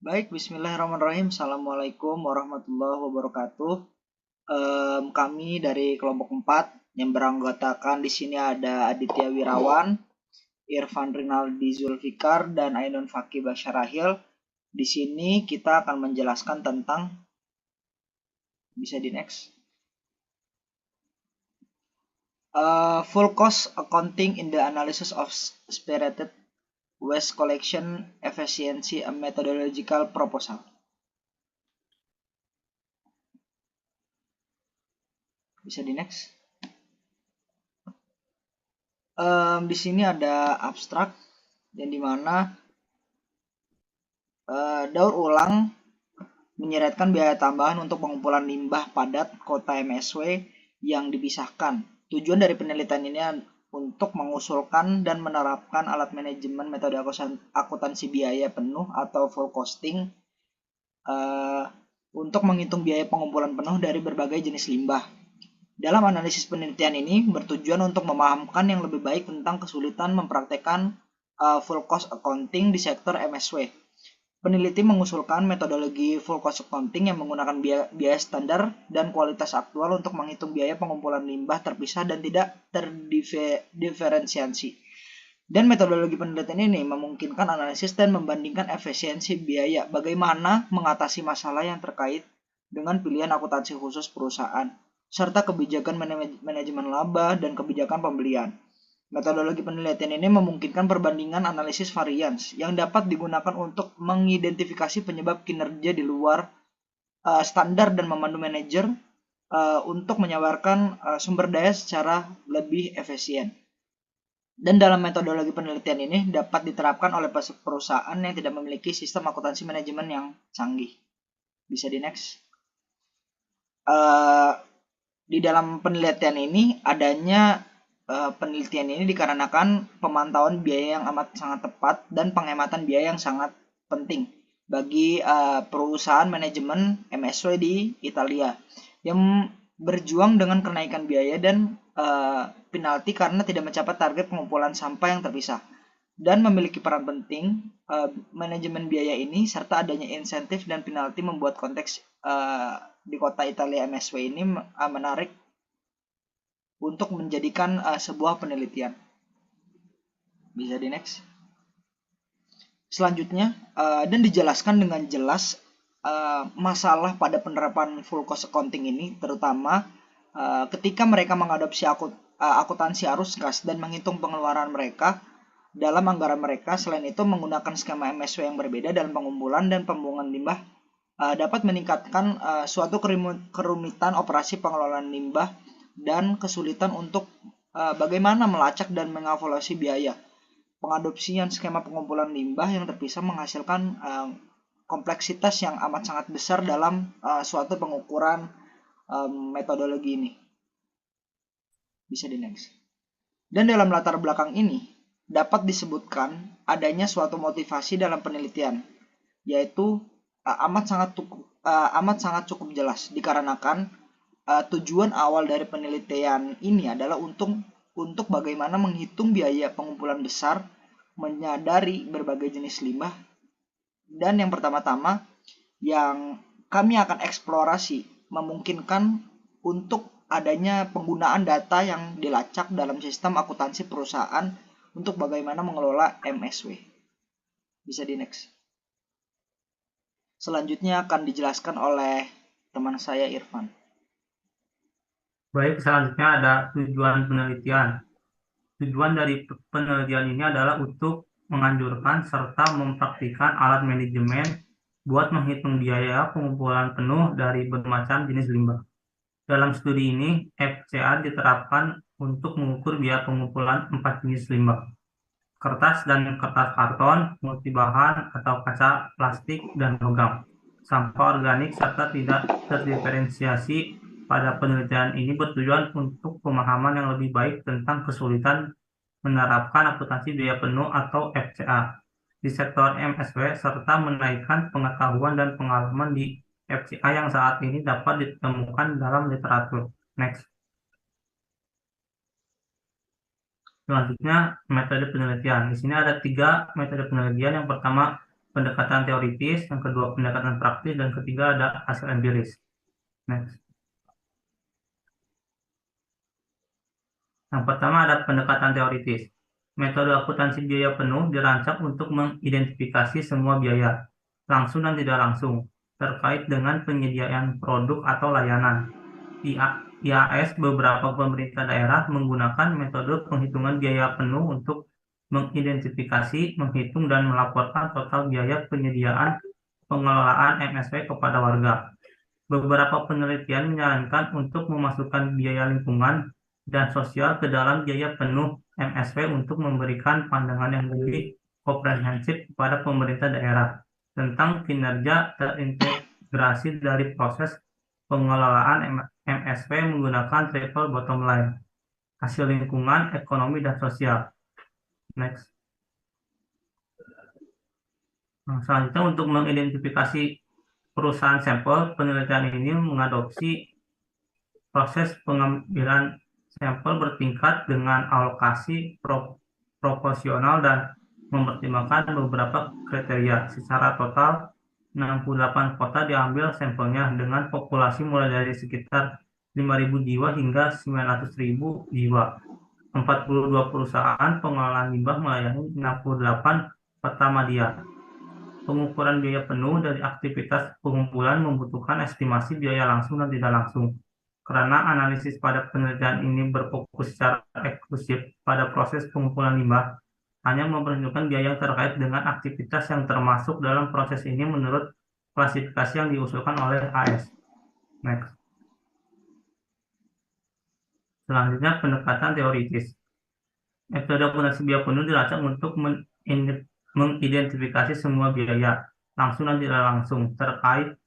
Baik, Bismillahirrahmanirrahim. Assalamualaikum warahmatullahi wabarakatuh. Kami dari kelompok 4 yang beranggotakan di sini ada Aditya Wirawan, Irfan Rinaldi Zulfikar, dan Ainun Fakih Basyarahil. Di sini kita akan menjelaskan tentang, bisa di next, full cost accounting in the analysis of spirited waste collection efficiency and methodological proposal. Bisa di next. Di sini ada abstrak yang dimana daur ulang menyeretkan biaya tambahan untuk pengumpulan limbah padat kota MSW yang dipisahkan. Tujuan dari penelitian ini untuk mengusulkan dan menerapkan alat manajemen metode akuntansi biaya penuh atau full costing untuk menghitung biaya pengumpulan penuh dari berbagai jenis limbah. Dalam analisis penelitian ini bertujuan untuk memahamkan yang lebih baik tentang kesulitan mempraktekkan full cost accounting di sektor MSW. Peneliti mengusulkan metodologi full cost accounting yang menggunakan biaya standar dan kualitas aktual untuk menghitung biaya pengumpulan limbah terpisah dan tidak terdiferensiasi. Dan metodologi penelitian ini memungkinkan analisis dan membandingkan efisiensi biaya, bagaimana mengatasi masalah yang terkait dengan pilihan akuntansi khusus perusahaan, serta kebijakan manajemen laba dan kebijakan pembelian. Metodologi penelitian ini memungkinkan perbandingan analisis varians yang dapat digunakan untuk mengidentifikasi penyebab kinerja di luar standar dan memandu manajer untuk menyawarkan sumber daya secara lebih efisien. Dan dalam metodologi penelitian ini dapat diterapkan oleh perusahaan yang tidak memiliki sistem akuntansi manajemen yang canggih. Bisa di next. Di dalam penelitian ini adanya penelitian ini dikarenakan pemantauan biaya yang amat sangat tepat dan penghematan biaya yang sangat penting bagi perusahaan manajemen MSW di Italia yang berjuang dengan kenaikan biaya dan penalti karena tidak mencapai target pengumpulan sampah yang terpisah, dan memiliki peran penting manajemen biaya ini serta adanya insentif dan penalti membuat konteks di kota Italia MSW ini menarik untuk menjadikan sebuah penelitian. Bisa di next. Selanjutnya, dan dijelaskan dengan jelas masalah pada penerapan full cost accounting ini, terutama ketika mereka mengadopsi akuntansi arus kas dan menghitung pengeluaran mereka dalam anggaran mereka. Selain itu, menggunakan skema MSW yang berbeda dalam pengumpulan dan pembuangan limbah dapat meningkatkan suatu kerumitan operasi pengelolaan limbah dan kesulitan untuk bagaimana melacak dan mengevaluasi biaya. Pengadopsian skema pengumpulan limbah yang terpisah menghasilkan kompleksitas yang amat sangat besar dalam suatu pengukuran metodologi ini. Bisa di next. Dan dalam latar belakang ini dapat disebutkan adanya suatu motivasi dalam penelitian, yaitu amat sangat cukup jelas dikarenakan tujuan awal dari penelitian ini adalah untuk bagaimana menghitung biaya pengumpulan besar, menyadari berbagai jenis limbah, dan yang pertama-tama yang kami akan eksplorasi memungkinkan untuk adanya penggunaan data yang dilacak dalam sistem akuntansi perusahaan untuk bagaimana mengelola MSW. Bisa di next. Selanjutnya akan dijelaskan oleh teman saya Irfan. Baik, selanjutnya ada tujuan penelitian. Tujuan dari penelitian ini adalah untuk menganjurkan serta mempraktikkan alat manajemen buat menghitung biaya pengumpulan penuh dari bermacam jenis limbah. Dalam studi ini, FCA diterapkan untuk mengukur biaya pengumpulan 4 jenis limbah: kertas dan kertas karton, multibahan atau kaca plastik dan logam, sampah organik, serta tidak terdiferensiasi. Pada penelitian ini bertujuan untuk pemahaman yang lebih baik tentang kesulitan menerapkan akuntansi biaya penuh atau FCA di sektor MSW serta menaikkan pengetahuan dan pengalaman di FCA yang saat ini dapat ditemukan dalam literatur. Next. Selanjutnya, metode penelitian. Di sini ada 3 metode penelitian. Yang pertama, pendekatan teoritis, yang kedua pendekatan praktis, dan ketiga ada hasil empiris. Next. Yang pertama ada pendekatan teoritis. Metode akuntansi biaya penuh dirancang untuk mengidentifikasi semua biaya, langsung dan tidak langsung, terkait dengan penyediaan produk atau layanan. Di IAS, beberapa pemerintah daerah menggunakan metode penghitungan biaya penuh untuk mengidentifikasi, menghitung, dan melaporkan total biaya penyediaan pengelolaan MSW kepada warga. Beberapa penelitian menyarankan untuk memasukkan biaya lingkungan dan sosial ke dalam biaya penuh MSW untuk memberikan pandangan yang lebih komprehensif kepada pemerintah daerah tentang kinerja terintegrasi dari proses pengelolaan MSW menggunakan triple bottom line, hasil lingkungan, ekonomi, dan sosial. Next. Nah, selanjutnya untuk mengidentifikasi perusahaan sampel, penelitian ini mengadopsi proses pengambilan sampel bertingkat dengan alokasi proporsional dan mempertimbangkan beberapa kriteria. Secara total, 68 kota diambil sampelnya dengan populasi mulai dari sekitar 5.000 jiwa hingga 900.000 jiwa. 42 perusahaan pengelolaan limbah melayani 68 petamania. Pengukuran biaya penuh dari aktivitas pengumpulan membutuhkan estimasi biaya langsung dan tidak langsung. Karena analisis pada penelitian ini berfokus secara eksklusif pada proses pengumpulan limbah, hanya memperhitungkan biaya yang terkait dengan aktivitas yang termasuk dalam proses ini menurut klasifikasi yang diusulkan oleh AS. Next. Selanjutnya pendekatan teoritis. Metode akuntansi biaya penuh dirancang untuk mengidentifikasi semua biaya, langsung dan tidak langsung, terkait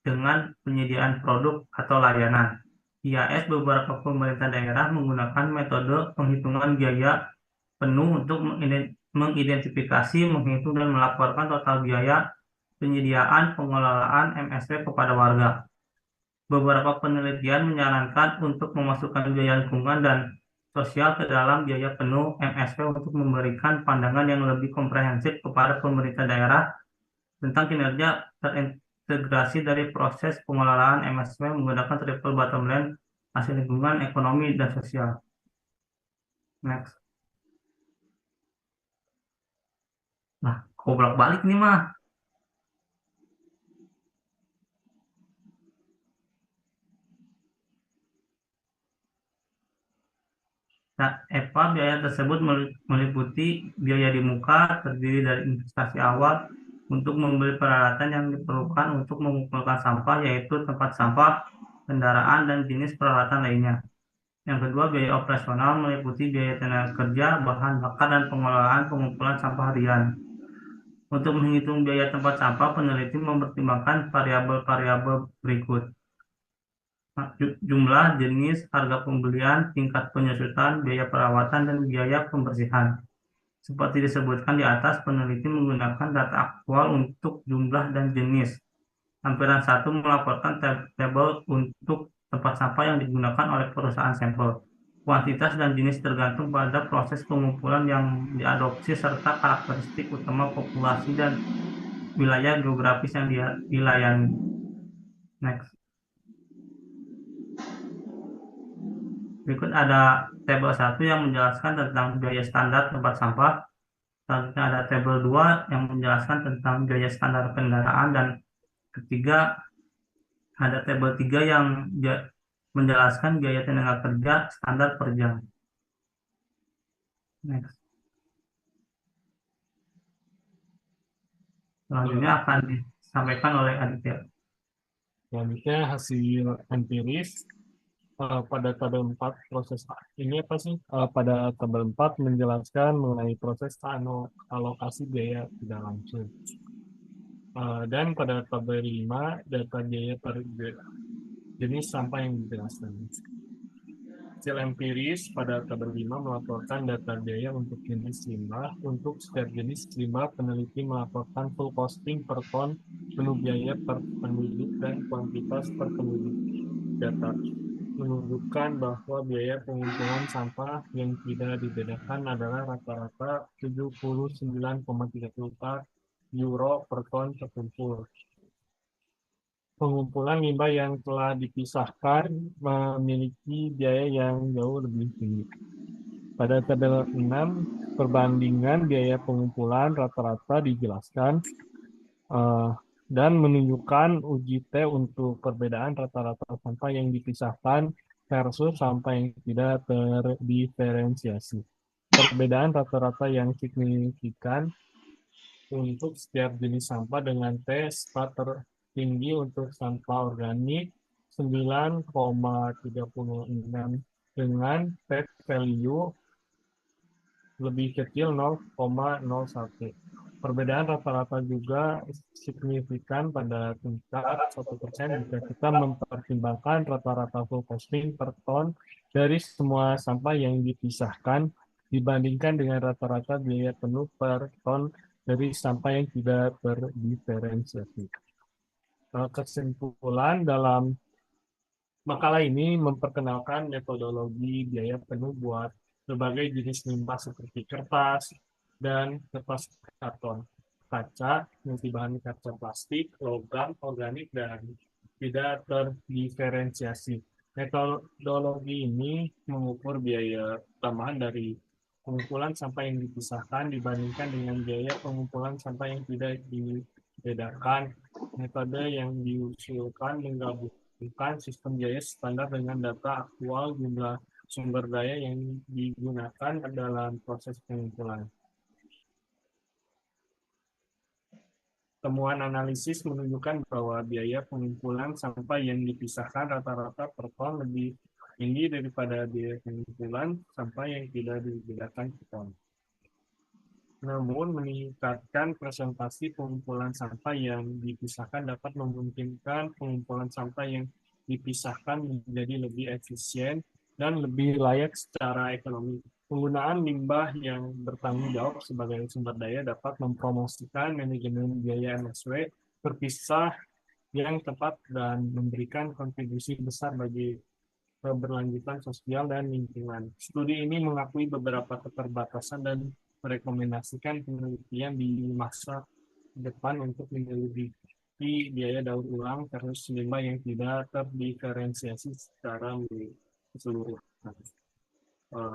dengan penyediaan produk atau layanan. IAS, beberapa pemerintah daerah menggunakan metode penghitungan biaya penuh untuk mengidentifikasi, menghitung, dan melaporkan total biaya penyediaan pengelolaan MSW kepada warga. Beberapa penelitian menyarankan untuk memasukkan biaya lingkungan dan sosial ke dalam biaya penuh MSW untuk memberikan pandangan yang lebih komprehensif kepada pemerintah daerah tentang kinerja terintegrasi dari proses pengelolaan MSW menggunakan triple bottom line, hasil lingkungan, ekonomi, dan sosial. Next. Nah, kobrak balik nih mah. Nah, EPA biaya tersebut meliputi biaya di muka terdiri dari investasi awal untuk membeli peralatan yang diperlukan untuk mengumpulkan sampah, yaitu tempat sampah, kendaraan, dan jenis peralatan lainnya. Yang kedua, biaya operasional meliputi biaya tenaga kerja, bahan bakar, dan pengelolaan pengumpulan sampah harian. Untuk menghitung biaya tempat sampah, peneliti mempertimbangkan variabel-variabel berikut. Jumlah, jenis, harga pembelian, tingkat penyusutan, biaya perawatan, dan biaya pembersihan. Seperti disebutkan di atas, peneliti menggunakan data aktual untuk jumlah dan jenis. Lampiran 1 melaporkan tabel untuk tempat sampah yang digunakan oleh perusahaan sampel. Kuantitas dan jenis tergantung pada proses pengumpulan yang diadopsi serta karakteristik utama populasi dan wilayah geografis yang dilayani. Next. Berikut ada tabel 1 yang menjelaskan tentang biaya standar tempat sampah. Selanjutnya ada tabel 2 yang menjelaskan tentang biaya standar kendaraan, dan ketiga ada tabel 3 yang menjelaskan biaya tenaga kerja standar per jam. Next. Selanjutnya akan disampaikan oleh Aditya. Selanjutnya hasil empiris pada tabel 4 proses ini apa sih? Pada tabel 4 menjelaskan mengenai proses alokasi biaya tidak langsung. Dan pada tabel 5 data biaya per jenis sampah yang dijelaskan. Hasil empiris pada tabel 5 melaporkan data biaya untuk jenis limbah. Untuk setiap jenis limbah, peneliti melaporkan full costing per ton, penuh biaya per penduduk, dan kuantitas per penduduk. Data menunjukkan bahwa biaya pengumpulan sampah yang tidak dibedakan adalah rata-rata 79,34 euro per ton terkumpul. Pengumpulan limbah yang telah dipisahkan memiliki biaya yang jauh lebih tinggi. Pada tabel 6, perbandingan biaya pengumpulan rata-rata dijelaskan eh, dan menunjukkan uji T untuk perbedaan rata-rata sampah yang dipisahkan versus sampah yang tidak terdiferensiasi. Perbedaan rata-rata yang signifikan untuk setiap jenis sampah dengan T sifat tertinggi untuk sampah organik 9,36 dengan P value lebih kecil 0,01. Perbedaan rata-rata juga signifikan pada tingkat 1% jika kita mempertimbangkan rata-rata full costing per ton dari semua sampah yang dipisahkan dibandingkan dengan rata-rata biaya penuh per ton dari sampah yang tidak terdiferensiasi. Kesimpulan dalam makalah ini memperkenalkan metodologi biaya penuh buat berbagai jenis limbah seperti kertas dan kertas karton, kaca, multibahan kaca plastik, logam, organik, dan tidak terdiferensiasi. Metodologi ini mengukur biaya tambahan dari pengumpulan sampah yang dipisahkan dibandingkan dengan biaya pengumpulan sampah yang tidak dibedakan. Metode yang diusulkan menggabungkan sistem biaya standar dengan data aktual jumlah sumber daya yang digunakan dalam proses pengumpulan. Temuan analisis menunjukkan bahwa biaya pengumpulan sampah yang dipisahkan rata-rata per ton lebih tinggi daripada biaya pengumpulan sampah yang tidak dibedakan per ton. Namun, meningkatkan presentasi pengumpulan sampah yang dipisahkan dapat memungkinkan pengumpulan sampah yang dipisahkan menjadi lebih efisien dan lebih layak secara ekonomi. Penggunaan limbah yang bertanggung jawab sebagai sumber daya dapat mempromosikan manajemen biaya MSW terpisah yang tepat dan memberikan kontribusi besar bagi keberlanjutan sosial dan lingkungan. Studi ini mengakui beberapa keterbatasan dan merekomendasikan penelitian di masa depan untuk menyelidiki biaya daur ulang versus limbah yang tidak terdiferensiasi secara keseluruhan.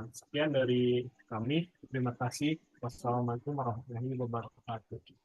Sekian dari kami. Terima kasih. Wassalamualaikum warahmatullahi wabarakatuh.